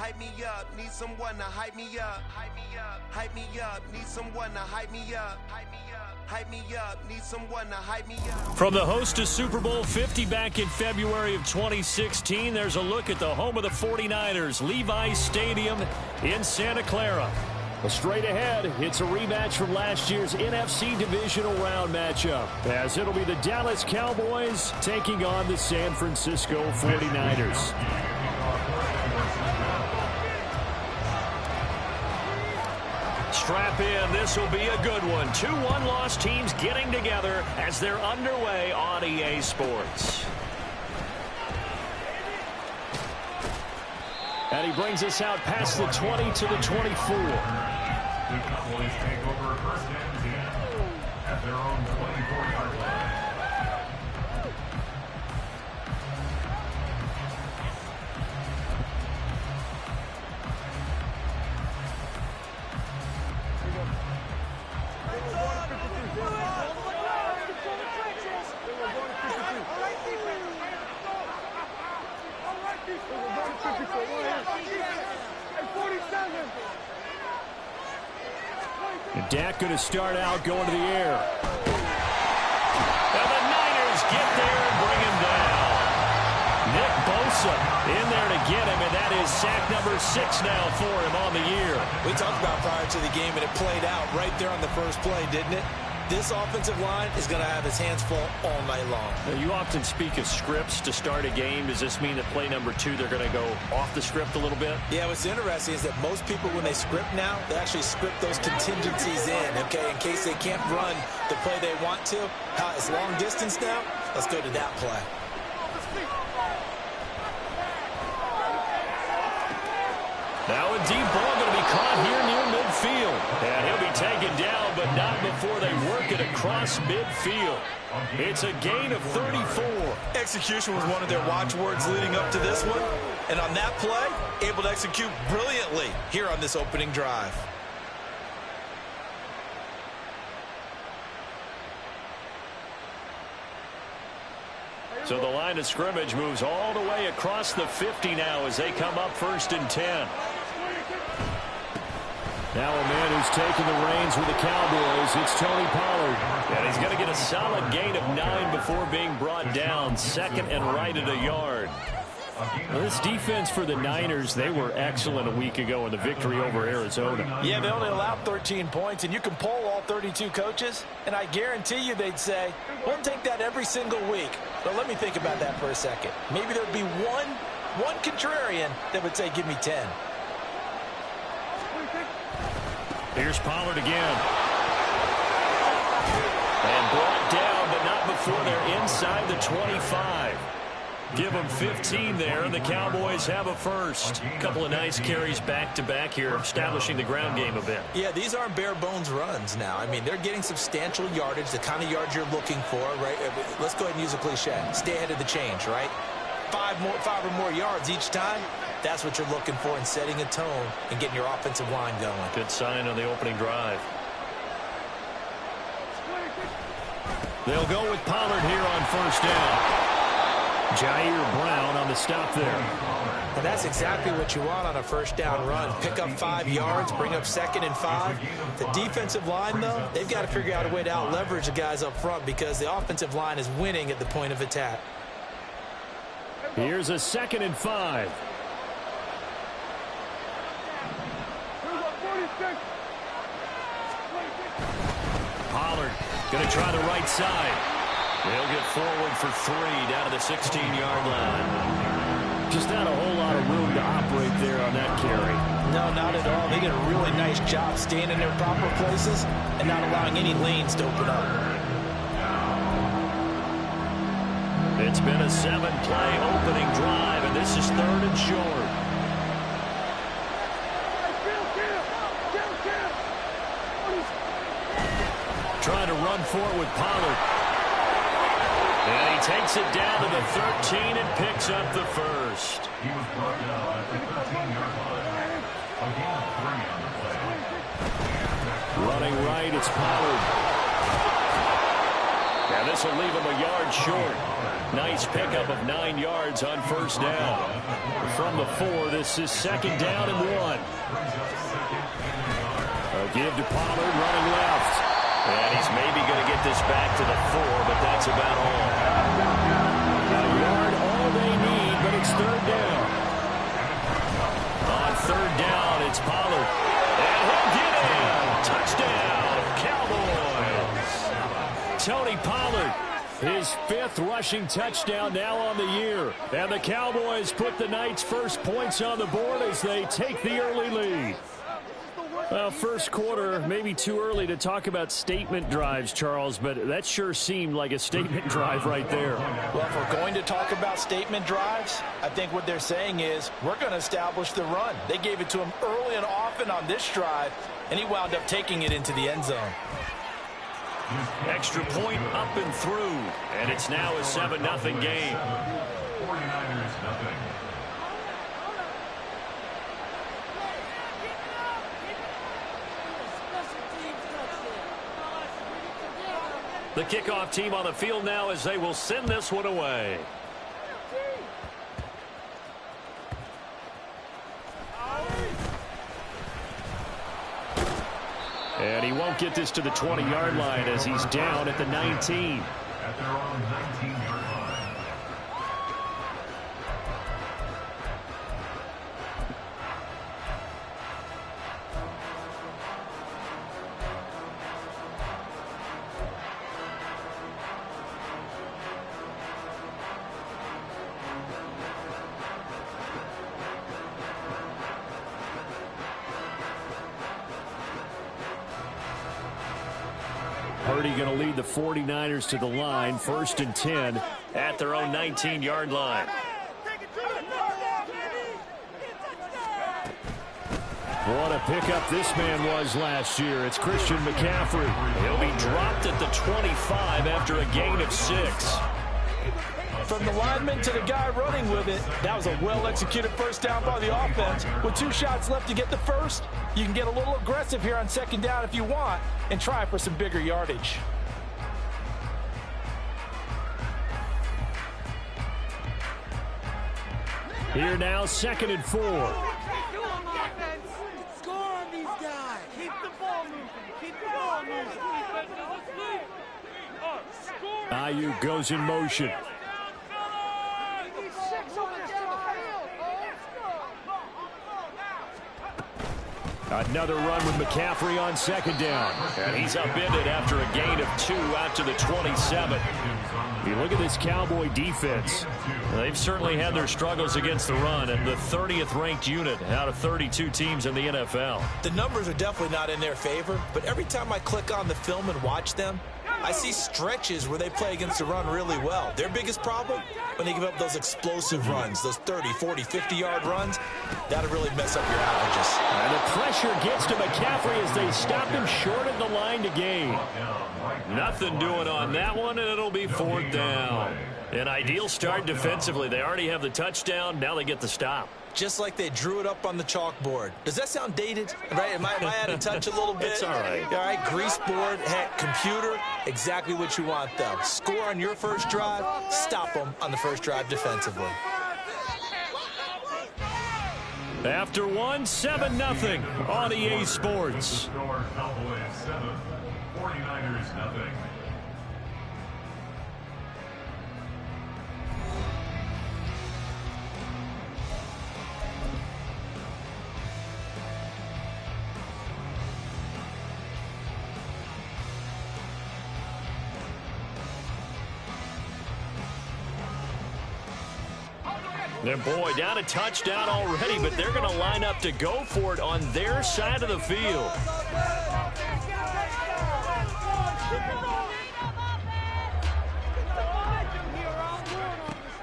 hype me up. Need someone to hype me up. Hype me up. Hype me up. Need someone to hype me up. Hype me up. Hype me up. Need someone to hype me up. From the host to Super Bowl 50 back in February of 2016, there's a look at the home of the 49ers, Levi's Stadium in Santa Clara. Well, straight ahead, it's a rematch from last year's NFC Divisional Round matchup, as it'll be the Dallas Cowboys taking on the San Francisco 49ers. Strap in, this will be a good one. 2 one-loss teams getting together as they're underway on EA Sports. And he brings us out past the 20 to the 24. The Cowboys take over first and 10 at their own 24-yard line. And Dak going to start out going to the air. And the Niners get there and bring him down. Nick Bosa in there to get him, and that is sack number 6 now for him on the year. We talked about prior to the game, and it played out right there on the first play, didn't it? This offensive line is going to have his hands full all night long. Now, you often speak of scripts to start a game. Does this mean that play number 2, they're going to go off the script a little bit? Yeah, what's interesting is that most people, when they script now, they actually script those contingencies in, okay, in case they can't run the play they want to. It's long distance now. Let's go to that play. Now a deep ball going to be caught here near midfield. And he'll be taken down, but not before they work it across midfield. It's a gain of 34. Execution was one of their watchwords leading up to this one. And on that play, able to execute brilliantly here on this opening drive. So the line of scrimmage moves all the way across the 50 now as they come up 1st and 10. Now a man who's taking the reins with the Cowboys, it's Tony Pollard. And he's going to get a solid gain of 9 before being brought down. 2nd and right at a yard. Well, this defense for the Niners, they were excellent a week ago in the victory over Arizona. Yeah, they only allowed 13 points, and you can poll all 32 coaches, and I guarantee you they'd say, we'll take that every single week. But let me think about that for a second. Maybe there'd be one contrarian that would say, give me 10. Here's Pollard again. And brought down, but not before they're inside the 25. Give them 15 there, and the Cowboys have a first. A couple of nice carries back-to-back here, establishing the ground game a bit. Yeah, these aren't bare-bones runs now. I mean, they're getting substantial yardage, the kind of yards you're looking for, right? Let's go ahead and use a cliche. Stay ahead of the change, right? 5 or more yards each time. That's what you're looking for in setting a tone and getting your offensive line going. Good sign on the opening drive. They'll go with Pollard here on 1st down. Jair Brown on the stop there. And that's exactly what you want on a 1st down run. Pick up 5 yards, bring up 2nd and 5. The defensive line, though, they've got to figure out a way to out-leverage the guys up front because the offensive line is winning at the point of attack. Here's a 2nd and 5. Pollard going to try the right side. They'll get forward for 3 down to the 16-yard line. Just not a whole lot of room to operate there on that carry. No, not at all. They did a really nice job staying in their proper places and not allowing any lanes to open up. It's been a 7-play opening drive, and this is 3rd and short. Trying to run for it with Pollard. And he takes it down to the 13 and picks up the first. He was brought down at the 13-yard line. A gain of 3 on the play. Running right, it's Pollard. And this will leave him a yard short. Nice pickup of 9 yards on first down. From the 4, this is second down and 1. A give to Pollard running left. And he's maybe going to get this back to the 4, but that's about all. A yard, all they need, but it's third down. On third down, it's Pollard. And he'll get in. Touchdown, Cowboys. Tony Pollard, his 5th rushing touchdown now on the year. And the Cowboys put the Knights' first points on the board as they take the early lead. Well, first quarter, maybe too early to talk about statement drives, Charles, but that sure seemed like a statement drive right there. Well, if we're going to talk about statement drives, I think what they're saying is we're going to establish the run. They gave it to him early and often on this drive, and he wound up taking it into the end zone. Extra point up and through, and it's now a 7-0 game. 49ers nothing. The kickoff team on the field now as they will send this one away. And he won't get this to the 20-yard line as he's down at the 19. At their own 19-yard line. Purdy going to lead the 49ers to the line, 1st and 10 at their own 19-yard line. What a pickup this man was last year. It's Christian McCaffrey. He'll be dropped at the 25 after a gain of 6. From the lineman to the guy running with it, that was a well-executed first down by the offense. With 2 shots left to get the first, you can get a little aggressive here on second down if you want and try for some bigger yardage. Here now, 2nd and 4. Score on these guys. Keep the ball moving. Keep the ball moving. Ayuk goes in motion. Another run with McCaffrey on 2nd down. And he's upended after a gain of 2 out to the 27. You look at this Cowboy defense. They've certainly had their struggles against the run, and the 30th ranked unit out of 32 teams in the NFL. The numbers are definitely not in their favor, but every time I click on the film and watch them, I see stretches where they play against the run really well. Their biggest problem, when they give up those explosive runs, those 30, 40, 50-yard runs, that'll really mess up your averages. And the pressure gets to McCaffrey as they stop him short of the line to gain. Nothing doing on that one, and it'll be 4th down. An ideal start defensively. They already have the touchdown. Now they get the stop. Just like they drew it up on the chalkboard. Does that sound dated? Right? Am I out of touch a little bit? It's all right. All right, grease board, heck, computer, exactly what you want, though. Score on your first drive, stop them on the first drive defensively. After 1, 7-0 on EA Sports. Score Cowboys 7, 49ers nothing. And boy, down a touchdown already, but they're going to line up to go for it on their side of the field.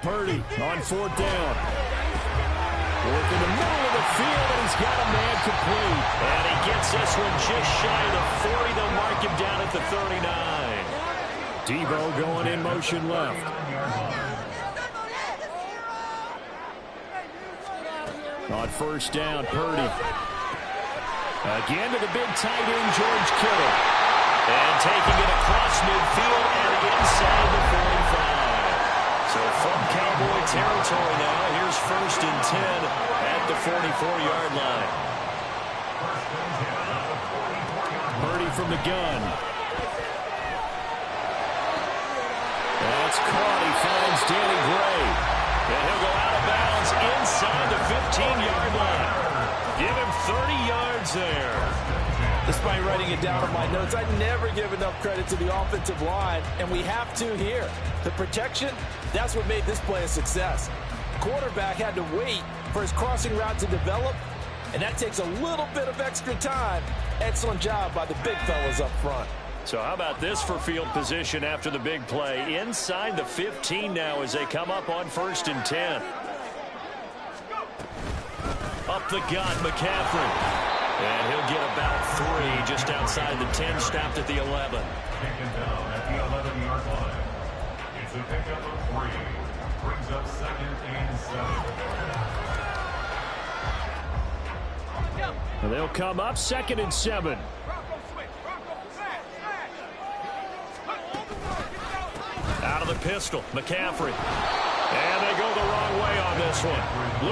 Purdy on 4th down. Work in the middle of the field, and he's got a man complete. And he gets this one just shy of the 40. They'll mark him down at the 39. Debo going in motion left. On 1st down, Purdy. Again to the big tight end, George Kittle. And taking it across midfield and inside the 45. So from Cowboy territory now, here's 1st and 10 at the 44-yard line. Purdy from the gun. That's caught. He finds Danny Gray. And he'll go out of bounds inside the 15-yard line. Give him 30 yards there. Despite writing it down on my notes, I never give enough credit to the offensive line, and we have to here. The protection, that's what made this play a success. Quarterback had to wait for his crossing route to develop, and that takes a little bit of extra time. Excellent job by the big fellas up front. So how about this for field position after the big play? Inside the 15 now as they come up on 1st and 10. Up the gut, McCaffrey. And he'll get about 3 just outside the 10, stopped at the 11. Taken down at the 11-yard line. It's a pickup of 3. Brings up 2nd and 7. And they'll come up 2nd and 7. Out of the pistol, McCaffrey. And they go the wrong way on this one.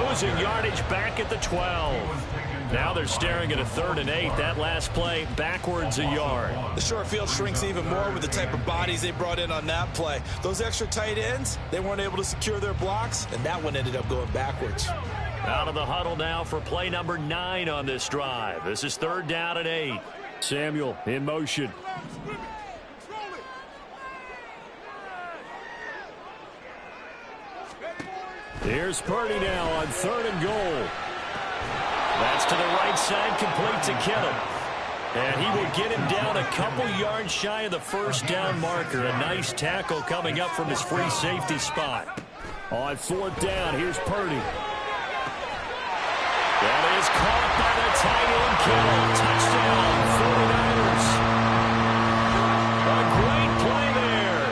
Losing yardage back at the 12. Now they're staring at a 3rd and 8. That last play backwards a yard. The short field shrinks even more with the type of bodies they brought in on that play. Those extra tight ends, they weren't able to secure their blocks, and that one ended up going backwards. Out of the huddle now for play number 9 on this drive. This is 3rd down and 8. Samuel in motion. Here's Purdy now on 3rd and goal. That's to the right side, complete to Kittle. And he will get him down a couple yards shy of the 1st down marker. A nice tackle coming up from his free safety spot. On 4th down, here's Purdy. That is caught by the tight end, Kittle. Touchdown, 49ers. A great play there.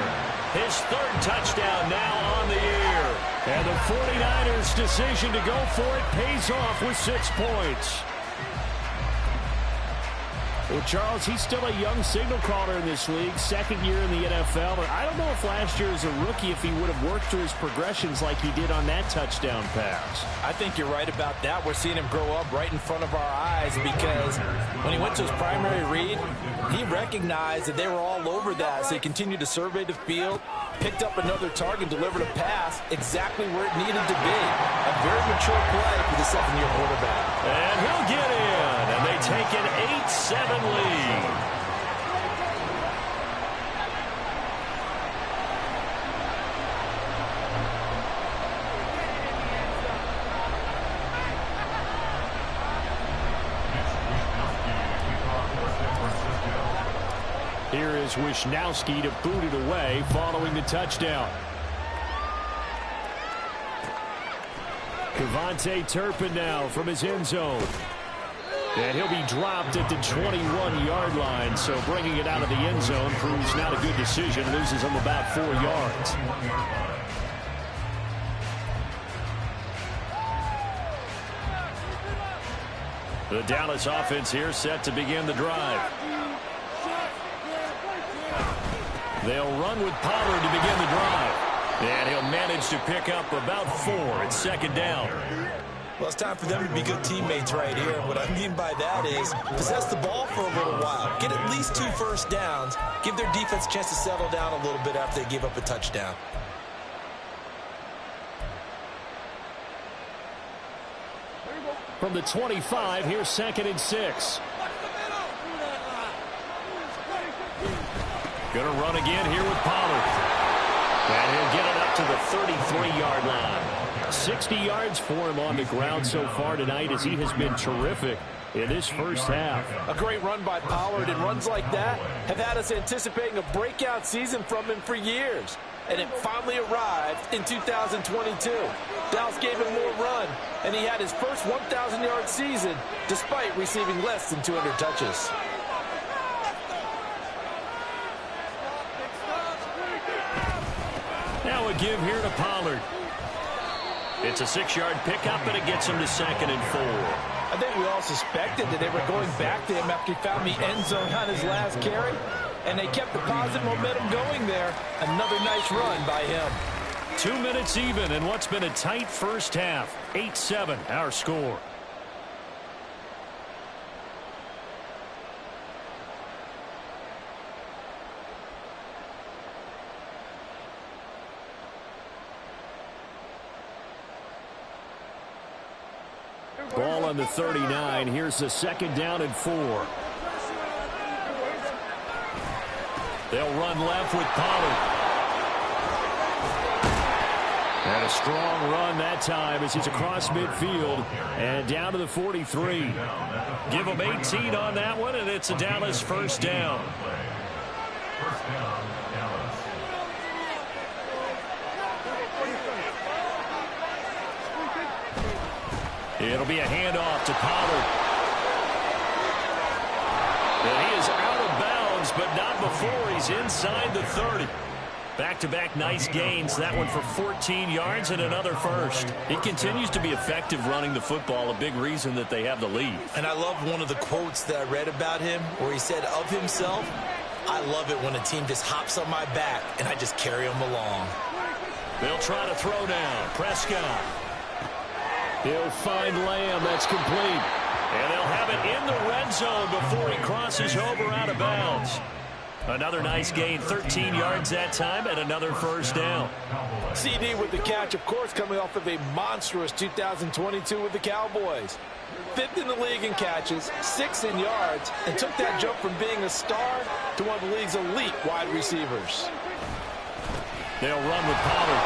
His 3rd touchdown now on the year. And the 49ers' decision to go for it pays off with 6 points. Well, Charles, he's still a young signal caller in this league, 2nd year in the NFL. But I don't know if last year as a rookie, if he would have worked through his progressions like he did on that touchdown pass. I think you're right about that. We're seeing him grow up right in front of our eyes because when he went to his primary read, he recognized that they were all over that. So he continued to survey the field, picked up another target, delivered a pass exactly where it needed to be. A very mature play for the 2nd-year quarterback. And he'll get in, and they take an 8-7 lead. Here is Wisnowski to boot it away following the touchdown. Kevontae Turpin now from his end zone. And he'll be dropped at the 21-yard line, so bringing it out of the end zone proves not a good decision. Loses him about 4 yards. The Dallas offense here set to begin the drive. They'll run with Pollard to begin the drive. And he'll manage to pick up about 4 at 2nd down. Well, it's time for them to be good teammates right here. What I mean by that is possess the ball for a little while. Get at least 2 first downs. Give their defense a chance to settle down a little bit after they give up a touchdown. From the 25, here's 2nd and 6. Going to run again here with Pollard. And he'll get it up to the 33-yard line. 60 yards for him on the ground so far tonight as he has been terrific in this first half. A great run by Pollard, and runs like that have had us anticipating a breakout season from him for years. And it finally arrived in 2022. Dallas gave him more run, and he had his first 1,000-yard season despite receiving less than 200 touches. Now a give here to Pollard. It's a 6-yard pickup, and it gets him to 2nd and 4. I think we all suspected that they were going back to him after he found the end zone on his last carry. and they kept the positive momentum going there. Another nice run by him. 2 minutes even in what's been a tight first half. 8-7 our score. Ball on the 39. Here's the 2nd down and 4. They'll run left with Pollard. And a strong run that time as he's across midfield and down to the 43. Give him 18 on that one, and it's a Dallas first down. First down, Dallas. It'll be a handoff to Pollard. And he is out of bounds, but not before he's inside the 30. Back-to-back nice gains. That one for 14 yards and another first. He continues to be effective running the football, a big reason that they have the lead. And I love one of the quotes that I read about him where he said of himself, "I love it when a team just hops on my back and I just carry them along." They'll try to throw now. Prescott. He'll find Lamb. That's complete. And they'll have it in the red zone before he crosses over out of bounds. Another nice gain, 13 yards that time, and another first down. CD with the catch, of course, coming off of a monstrous 2022 with the Cowboys. 5th in the league in catches, 6th in yards, and took that jump from being a star to one of the league's elite wide receivers. They'll run with Pollard.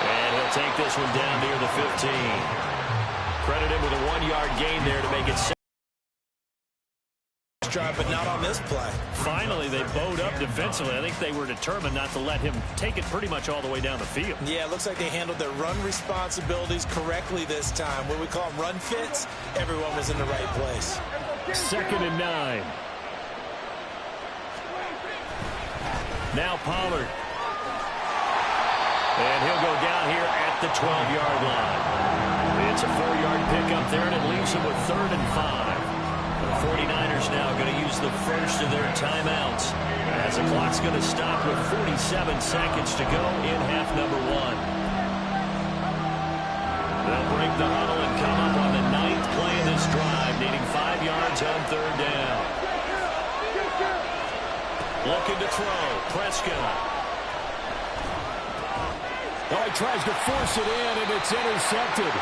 And he'll take this one down near the 15. Credit him with a 1-yard gain there to make it 6. Drive, but not on this play. Finally, they bowed up defensively. I think they were determined not to let him take it pretty much all the way down the field. Yeah, it looks like they handled their run responsibilities correctly this time. What we call them run fits, everyone was in the right place. 2nd and 9. Now Pollard. And he'll go down here at the 12-yard line. It's a 4-yard pickup there, and it leaves him with 3rd and 5. The 49ers now going to use the first of their timeouts as the clock's going to stop with 47 seconds to go in half number 1. They'll break the huddle and come up on the 9th play of this drive, needing 5 yards on 3rd down. Looking to throw. Prescott. Oh, he tries to force it in, and it's intercepted.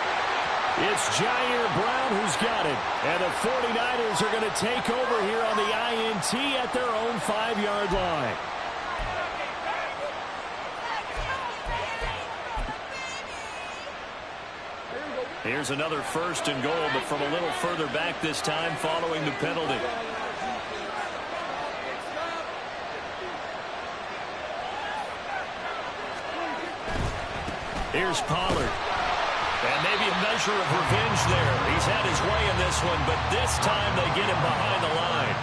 It's Jair Brown who's got it. And the 49ers are going to take over here on the INT at their own 5-yard line. Here's another 1st and goal, but from a little further back this time following the penalty. Here's Pollard. And maybe a measure of revenge there. He's had his way in this one, but this time they get him behind the line.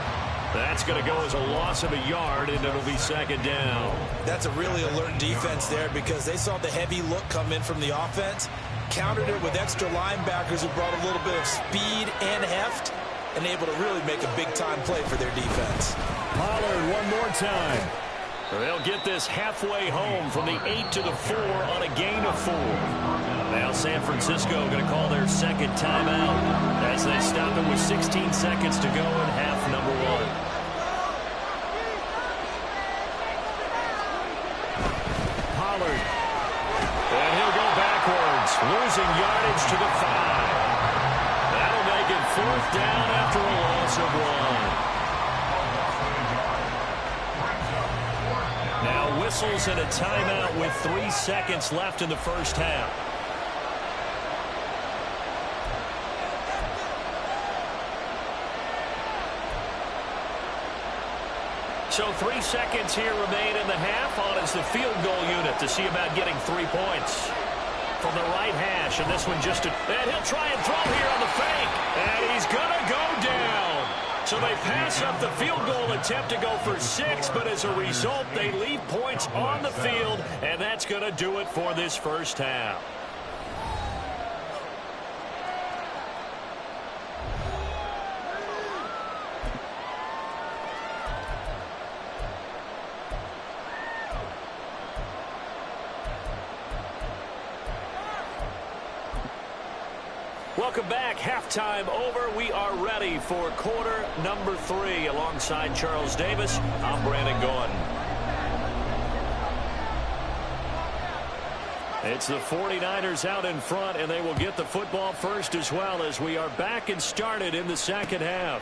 That's going to go as a loss of a yard, and it'll be 2nd down. That's a really alert defense there because they saw the heavy look come in from the offense, countered it with extra linebackers who brought a little bit of speed and heft, and able to really make a big-time play for their defense. Pollard one more time. They'll get this halfway home from the 8 to the 4 on a gain of 4. Now San Francisco going to call their 2nd timeout as they stop it with 16 seconds to go in half number 1. Pollard. And he'll go backwards, losing yardage to the 5. That'll make it 4th down after a loss of 1. Now whistles and a timeout with 3 seconds left in the first half. So 3 seconds here remain in the half on as the field goal unit to see about getting 3 points. From the right hash, and this one just and he'll try and throw here on the fake. And he's going to go down. So they pass up the field goal attempt to go for 6, but as a result, they leave points on the field, and that's going to do it for this first half. Welcome back. Halftime over. We are ready for quarter number 3. Alongside Charles Davis, I'm Brandon Gordon. It's the 49ers out in front, and they will get the football first as well as we are back and started in the second half.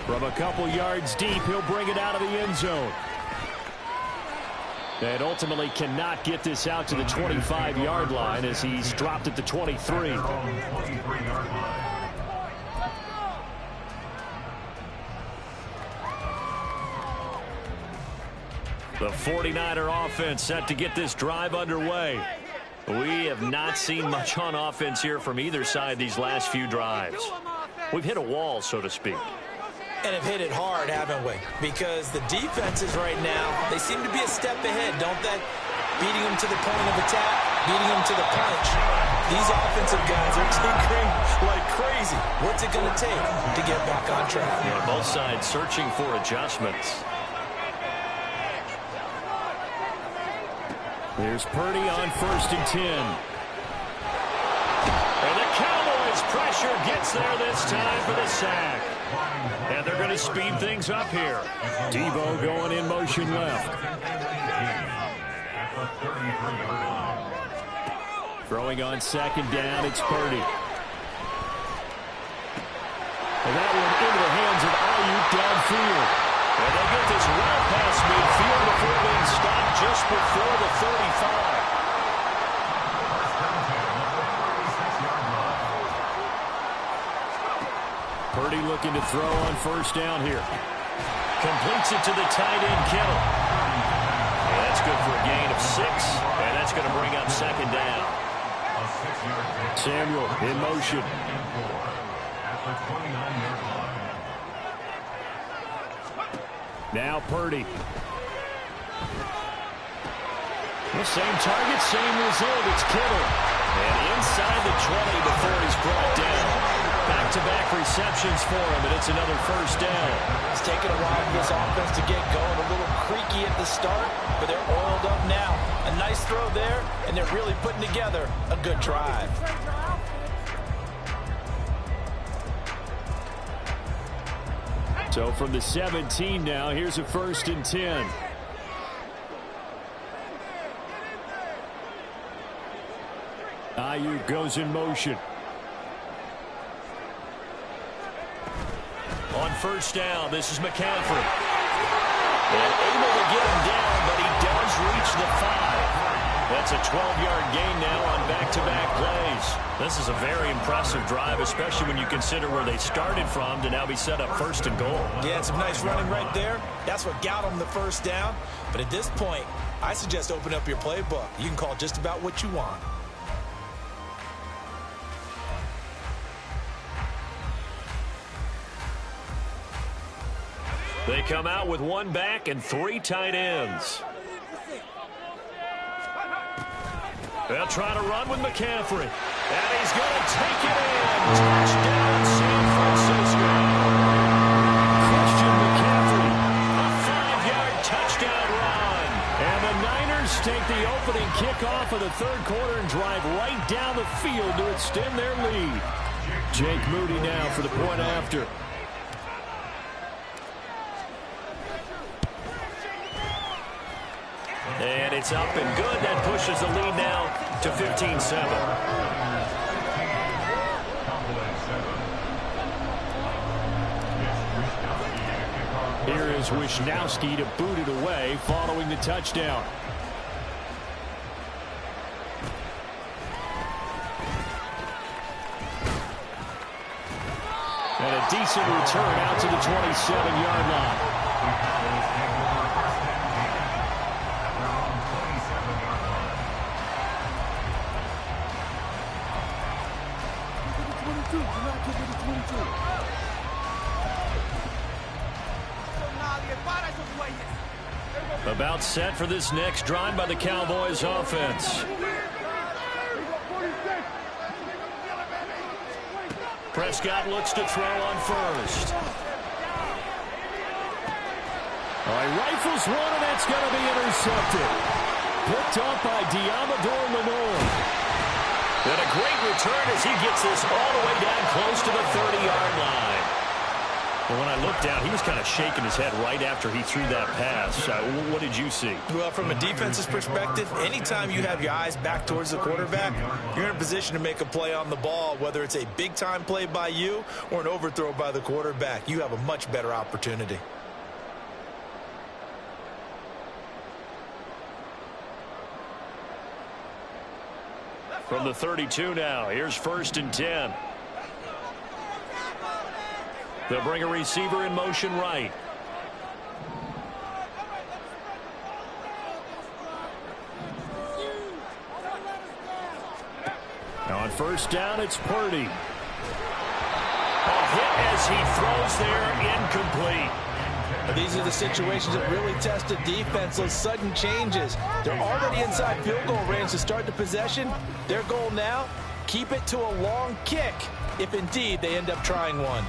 From a couple yards deep, he'll bring it out of the end zone. And ultimately cannot get this out to the 25-yard line as he's dropped at the 23. The 49er offense set to get this drive underway. We have not seen much on offense here from either side these last few drives. We've hit a wall, so to speak. And have hit it hard, haven't we? Because the defenses right now, they seem to be a step ahead, don't they? Beating them to the point of attack, beating them to the punch. These offensive guys are tinkering like crazy. What's it going to take to get back on track? Yeah, both sides searching for adjustments. Here's Purdy on 1st and 10. And the Cowboys' pressure gets there this time for the sack. And they're going to speed things up here. Debo going in motion left. Throwing on 2nd down, it's Purdy. And that one into the hands of Ayuk downfield. And they get this well past midfield before being stopped just before the 35. Purdy looking to throw on 1st down here. Completes it to the tight end, Kittle. And that's good for a gain of 6. And that's going to bring up 2nd down. Samuel in motion. Now Purdy. The same target, same result. It's Kittle. And inside the 20 before he's brought down. Back-to-back receptions for him, and it's another 1st down. It's taken a while for this offense to get going. A little creaky at the start, but they're oiled up now. A nice throw there, and they're really putting together a good drive. So from the 17 now, here's a 1st and 10. Ayuk goes in motion. On 1st down, this is McCaffrey. And able to get him down, but he does reach the 5. That's a 12-yard gain now on back-to-back plays. This is a very impressive drive, especially when you consider where they started from to now be set up 1st and goal. Yeah, some nice running right there. That's what got them the 1st down. But at this point, I suggest open up your playbook. You can call just about what you want. They come out with 1 back and 3 tight ends. They'll try to run with McCaffrey. And he's going to take it in. Touchdown, San Francisco. Christian McCaffrey, a 5-yard touchdown run. And the Niners take the opening kickoff of the 3rd quarter and drive right down the field to extend their lead. Jake Moody now for the point after. And it's up and good. That pushes the lead now to 15-7. Here is Wisnowski to boot it away following the touchdown. And a decent return out to the 27-yard line. About set for this next drive by the Cowboys offense. Prescott looks to throw on 1st. All right, rifles one, and that's going to be intercepted. Picked up by Diamador Lenore. And a great return as he gets this all the way down close to the 30-yard line. And when I looked down, he was kind of shaking his head right after he threw that pass. What did you see? Well, from a defense's perspective, anytime you have your eyes back towards the quarterback, you're in a position to make a play on the ball, whether it's a big-time play by you or an overthrow by the quarterback. You have a much better opportunity. From the 32 now, here's 1st and 10. They'll bring a receiver in motion right. Now on 1st down, it's Purdy. A hit as he throws there, incomplete. These are the situations that really test a defense, those sudden changes. They're already inside field goal range to start the possession. Their goal now, keep it to a long kick, if indeed they end up trying one.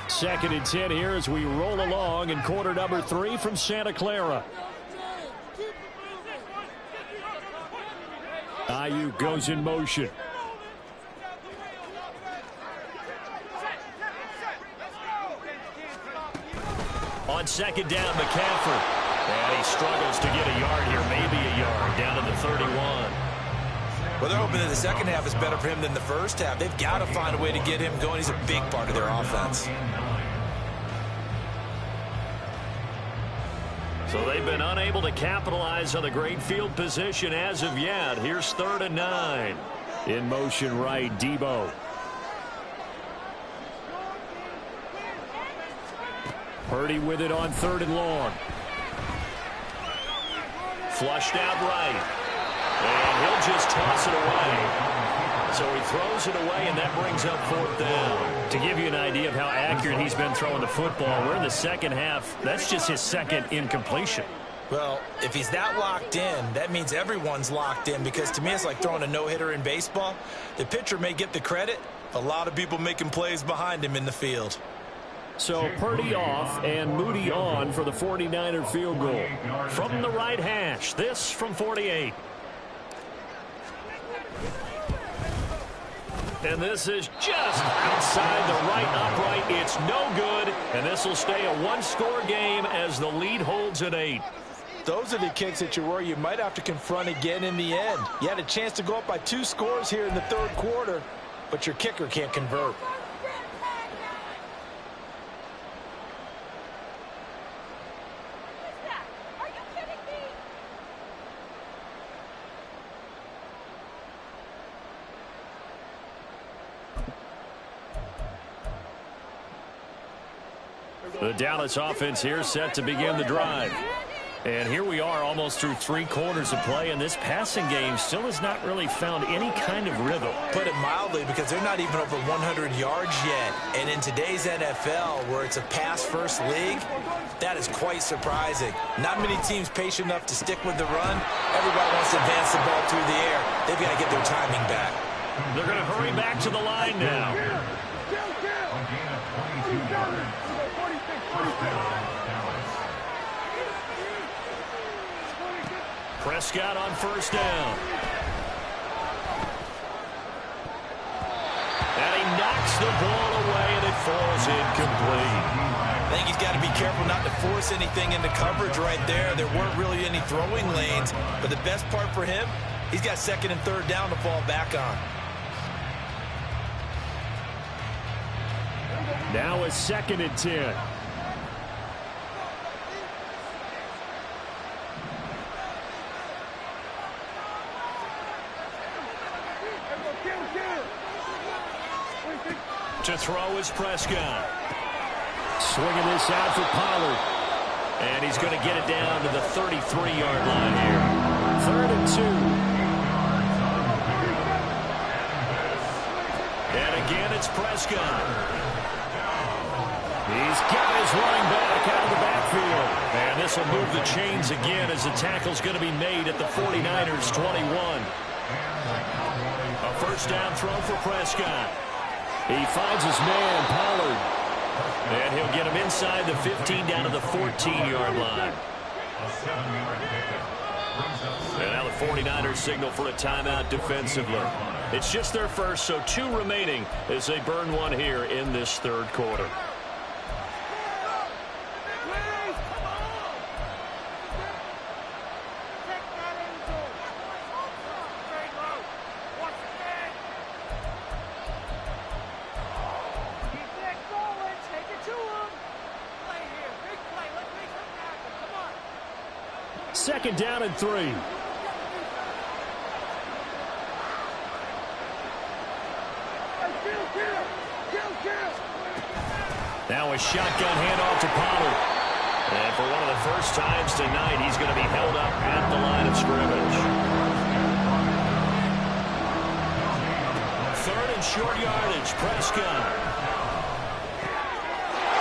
Second and 10 here as we roll along in quarter number 3 from Santa Clara. Ayuk goes in motion. On 2nd down, McCaffrey. And he struggles to get a yard here, maybe a yard, down to the 31. Well, they're hoping that the second half is better for him than the first half. They've got to find a way to get him going. He's a big part of their offense. So they've been unable to capitalize on the great field position as of yet. Here's 3rd and 9. In motion right, Debo. Purdy with it on 3rd and long. Flushed out right. And he'll just toss it away. So he throws it away, and that brings up 4th down. To give you an idea of how accurate he's been throwing the football, we're in the second half. That's just his 2nd incompletion. Well, if he's that locked in, that means everyone's locked in, because to me it's like throwing a no-hitter in baseball. The pitcher may get the credit, a lot of people making plays behind him in the field. So Purdy off and Moody on for the 49er field goal. From the right hash, this from 48. And this is just outside the right upright. It's no good, and this will stay a one-score game as the lead holds at 8. Those are the kicks that you worry you might have to confront again in the end. You had a chance to go up by 2 scores here in the 3rd quarter, but your kicker can't convert. The Dallas offense here set to begin the drive. And here we are almost through 3 quarters of play, and this passing game still has not really found any kind of rhythm. Put it mildly, because they're not even over 100 yards yet. And in today's NFL, where it's a pass-first league, that is quite surprising. Not many teams patient enough to stick with the run. Everybody wants to advance the ball through the air. They've got to get their timing back. They're going to hurry back to the line now. Prescott on 1st down. And he knocks the ball away, and it falls incomplete. I think he's got to be careful not to force anything into coverage right there. There weren't really any throwing lanes, but the best part for him, he's got 2nd and 3rd down to fall back on. Now a 2nd and 10. To throw is Prescott. Swinging this out for Pollard. And he's going to get it down to the 33-yard line here. 3rd and 2. And again, it's Prescott. He's got his running back out of the backfield. And this will move the chains again as the tackle's going to be made at the 49ers 21. A 1st down throw for Prescott. He finds his man, Pollard. And he'll get him inside the 15 down to the 14-yard line. A 7-yard pickup. And now the 49ers signal for a timeout defensively. It's just their first, so 2 remaining as they burn one here in this third quarter. Second down and 3. Now a shotgun handoff to Pollard. And for one of the first times tonight, he's going to be held up at the line of scrimmage. Third and short yardage. Prescott.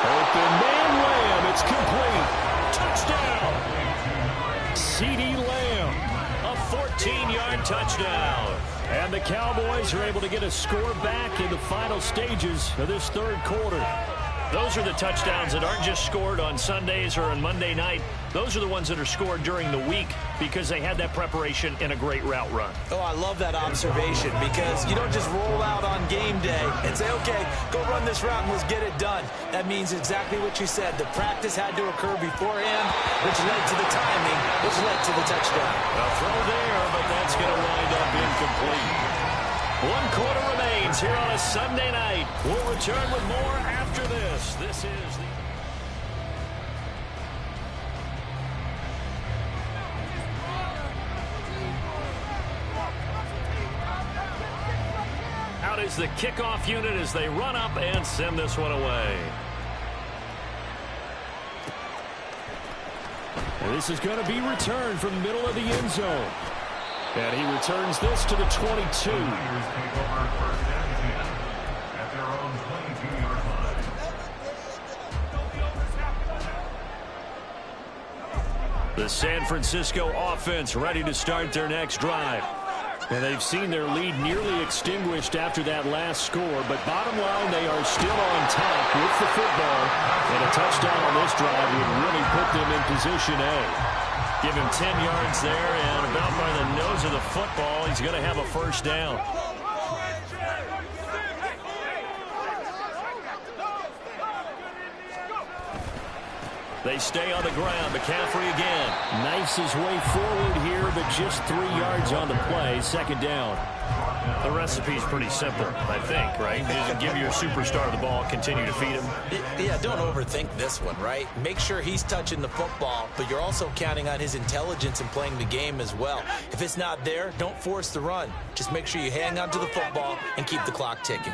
Open man Lamb. It's complete. Touchdown. C.D. Lamb, a 14-yard touchdown. And the Cowboys are able to get a score back in the final stages of this third quarter. Those are the touchdowns that aren't just scored on Sundays or on Monday night. Those are the ones that are scored during the week because they had that preparation in a great route run. Oh, I love that observation because you don't just roll out on game day and say, okay, go run this route and let's get it done. That means exactly what you said. The practice had to occur beforehand, which led to the timing, which led to the touchdown. A throw there, but that's going to wind up incomplete. 1 quarter remains here on a Sunday night. We'll return with more after this. This is the... Out is the kickoff unit as they run up and send this one away. And this is going to be returned from the middle of the end zone. And he returns this to the 22. Tigers take over first and 10 at their own 22-yard line. The San Francisco offense ready to start their next drive. And they've seen their lead nearly extinguished after that last score. But bottom line, they are still on top with the football. And a touchdown on this drive would really put them in position A. Give him 10 yards there, and about by the nose of the football, he's going to have a first down. They stay on the ground. McCaffrey again. Knifes his way forward here, but just 3 yards on the play. Second down. The recipe's pretty simple, I think, right? Just give your superstar the ball, continue to feed him. Yeah, don't overthink this one, right? Make sure he's touching the football, but you're also counting on his intelligence in playing the game as well. If it's not there, don't force the run. Just make sure you hang on to the football and keep the clock ticking.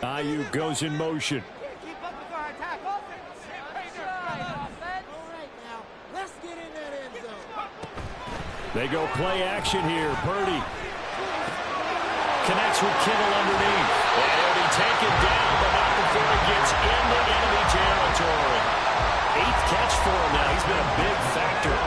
Ayuk goes in motion. Keep up with our attack offense. Let's get in that end zone. They go play action here. Purdy connects with Kittle underneath. And he'll be taken down, but not before he gets into enemy territory. 8th catch for him now. He's been a big factor.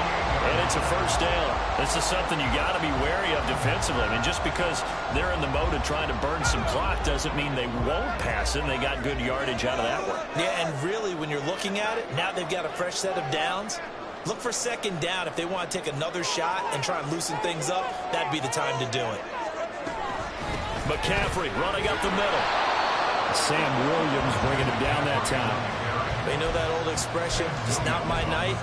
And it's a first down. This is something you got to be wary of defensively. I mean, just because they're in the mode of trying to burn some clock doesn't mean they won't pass it. They got good yardage out of that one. Yeah, and really, when you're looking at it, now they've got a fresh set of downs. Look for second down. If they want to take another shot and try and loosen things up, that'd be the time to do it. McCaffrey running up the middle. Sam Williams bringing him down that time. They know that old expression, it's not my night.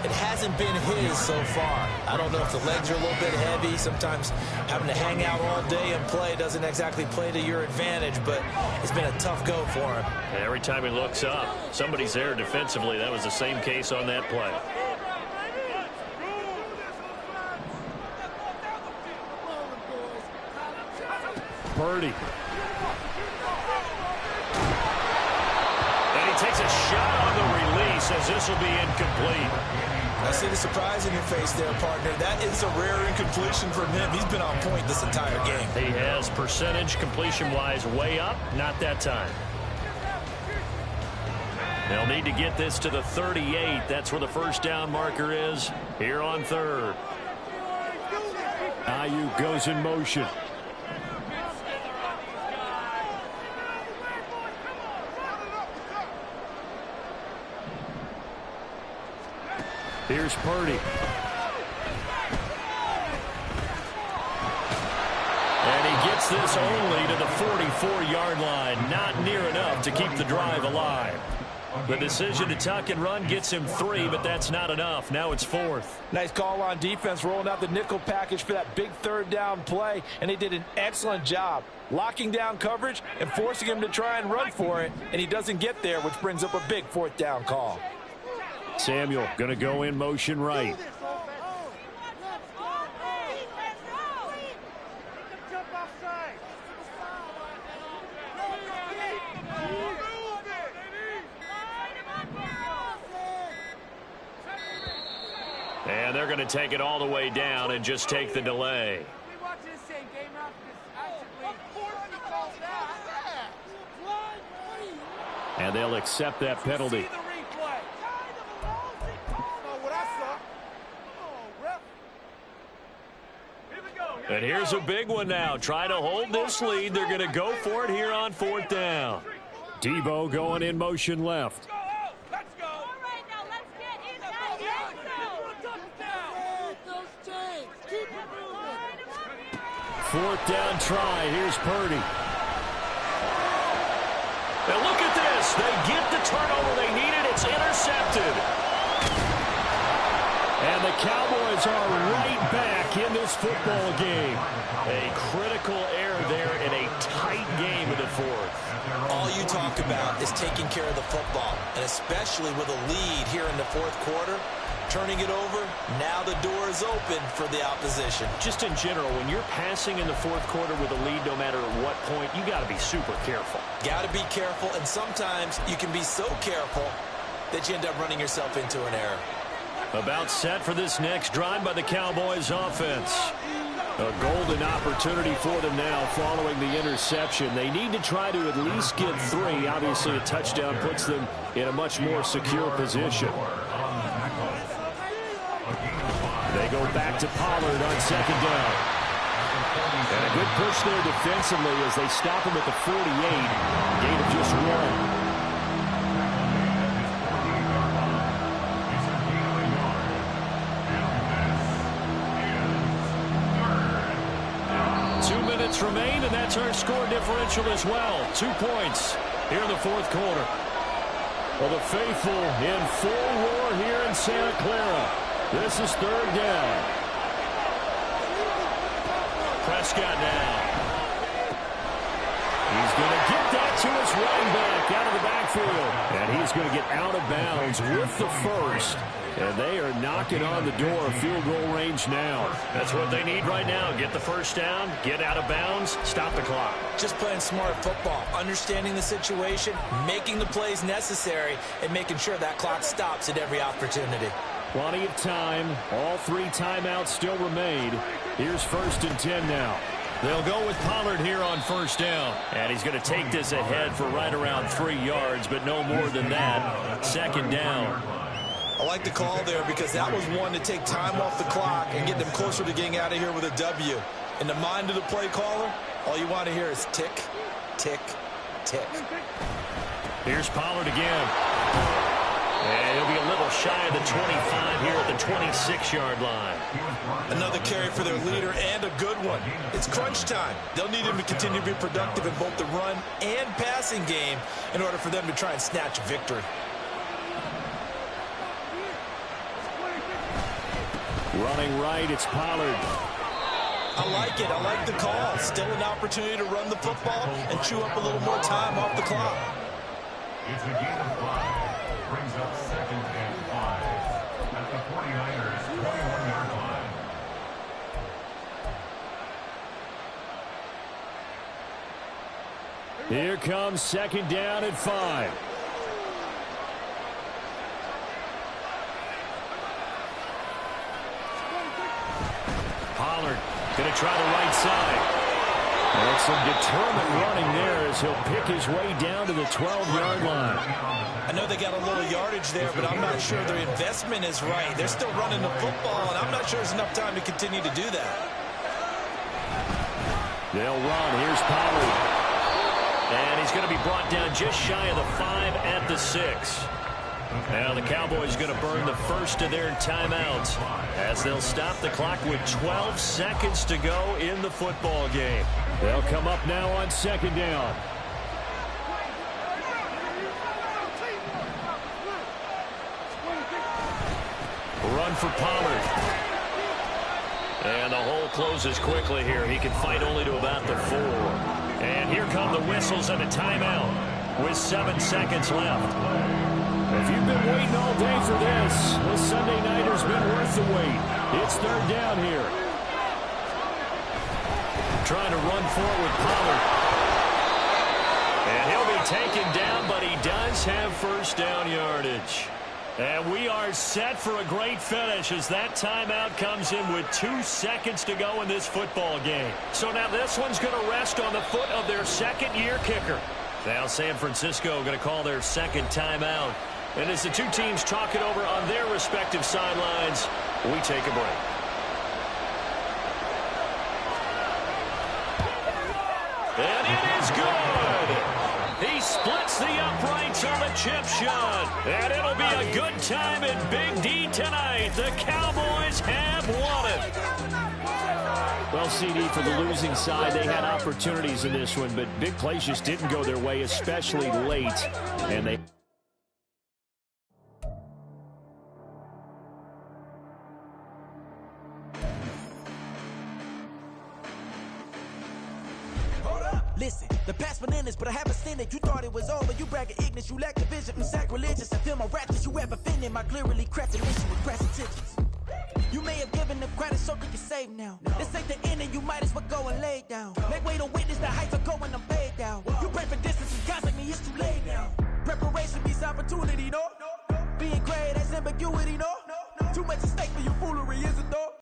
It hasn't been his so far. I don't know if the legs are a little bit heavy. Sometimes having to hang out all day and play doesn't exactly play to your advantage, but it's been a tough go for him. And every time he looks up, somebody's there defensively. That was the same case on that play. Purdy. And he takes a shot on the release as this will be incomplete. I see the surprise in your face there, partner. That is a rare incompletion from him. He's been on point this entire game. He has percentage completion-wise way up. Not that time. They'll need to get this to the 38. That's where the first down marker is here on third. Here's Purdy. And he gets this only to the 44-yard line. Not near enough to keep the drive alive. The decision to tuck and run gets him 3, but that's not enough. Now it's 4th. Nice call on defense, rolling out the nickel package for that big third down play, and they did an excellent job locking down coverage and forcing him to try and run for it, and he doesn't get there, which brings up a big 4th down call. Samuel going to go in motion right. And they're going to take it all the way down and just take the delay. And they'll accept that penalty. And here's a big one now. Trying to hold this lead. They're going to go for it here on 4th down. Debo going in motion left. Fourth down try. Here's Purdy. Now look at this. They get the turnover they needed. It's intercepted. And the Cowboys are right back in this football game. A critical error there in a tight game in the 4th. All you talk about is taking care of the football, and especially with a lead here in the 4th quarter. Turning it over, now the door is open for the opposition. Just in general, when you're passing in the 4th quarter with a lead, no matter at what point, you got to be super careful. Got to be careful, and sometimes you can be so careful that you end up running yourself into an error. About set for this next drive by the Cowboys offense. A golden opportunity for them now following the interception. They need to try to at least get 3. Obviously, a touchdown puts them in a much more secure position. They go back to Pollard on 2nd down. And a good push there defensively as they stop him at the 48. Gain of just 1. 2 minutes remain, and that's our score differential as well. 2 points here in the 4th quarter. Well, the faithful in full roar here in Santa Clara. This is 3rd down. Prescott now. He's going to get that to his running back out of the backfield. And he's going to get out of bounds with the 1st. And they are knocking on the door of field goal range now. That's what they need right now. Get the 1st down, get out of bounds, stop the clock. Just playing smart football, understanding the situation, making the plays necessary, and making sure that clock stops at every opportunity. Plenty of time. All 3 timeouts still remain. Here's 1st and 10 now. They'll go with Pollard here on 1st down. And he's going to take this ahead for right around 3 yards, but no more than that. 2nd down. I like the call there because that was one to take time off the clock and get them closer to getting out of here with a W. In the mind of the play caller, all you want to hear is tick, tick, tick. Here's Pollard again. And he'll be a little shy of the 25 here at the 26-yard line. Another carry for their leader and a good one. It's crunch time. They'll need him to continue to be productive in both the run and passing game in order for them to try and snatch a victory. Running right, it's Pollard. I like it. I like the call. Still an opportunity to run the football and chew up a little more time off the clock. It's a gain of 5. Brings up 2nd and 5 at the 49ers' 21-yard line. Here comes 2nd down at 5. Pollard going to try the right side. And some determined running there as he'll pick his way down to the 12-yard line. I know they got a little yardage there, but I'm not sure their investment is right. They're still running the football, and I'm not sure there's enough time to continue to do that. They'll run. Here's Pollard. And he's going to be brought down just shy of the 5 at the 6. Now the Cowboys going to burn the first of their timeouts as they'll stop the clock with 12 seconds to go in the football game. They'll come up now on second down. Run for Pollard. And the hole closes quickly here. He can fight only to about the 4. And here come the whistles and a timeout with 7 seconds left. If you've been waiting all day for this Sunday nighter's been worth the wait. It's third down here. Trying to run forward with Pollard. And he'll be taken down, but he does have first down yardage. And we are set for a great finish as that timeout comes in with 2 seconds to go in this football game. So now this one's going to rest on the foot of their second-year kicker. Now San Francisco going to call their second timeout. And as the two teams talk it over on their respective sidelines, we take a break. And it is good. He splits the uprights on the chip shot. And it'll be a good time in Big D tonight. The Cowboys have won it. Well, CD, for the losing side, they had opportunities in this one, but big plays just didn't go their way, especially late. And they... Listen, the past bananas, but I haven't seen it. You thought it was over, you bragging ignorance, you lack the vision from sacrilegious. I feel my ratchets, you have offended my clearly crafted mission with crass intentions. You may have given them credit so you can save now. This ain't the end and you might as well go and lay down. Make way to witness the heights are going, I'm paid down. You pray for distance and guys like me, it's too late now. Preparation beats opportunity, no? Being great, that's ambiguity, no? Too much at stake for you foolery.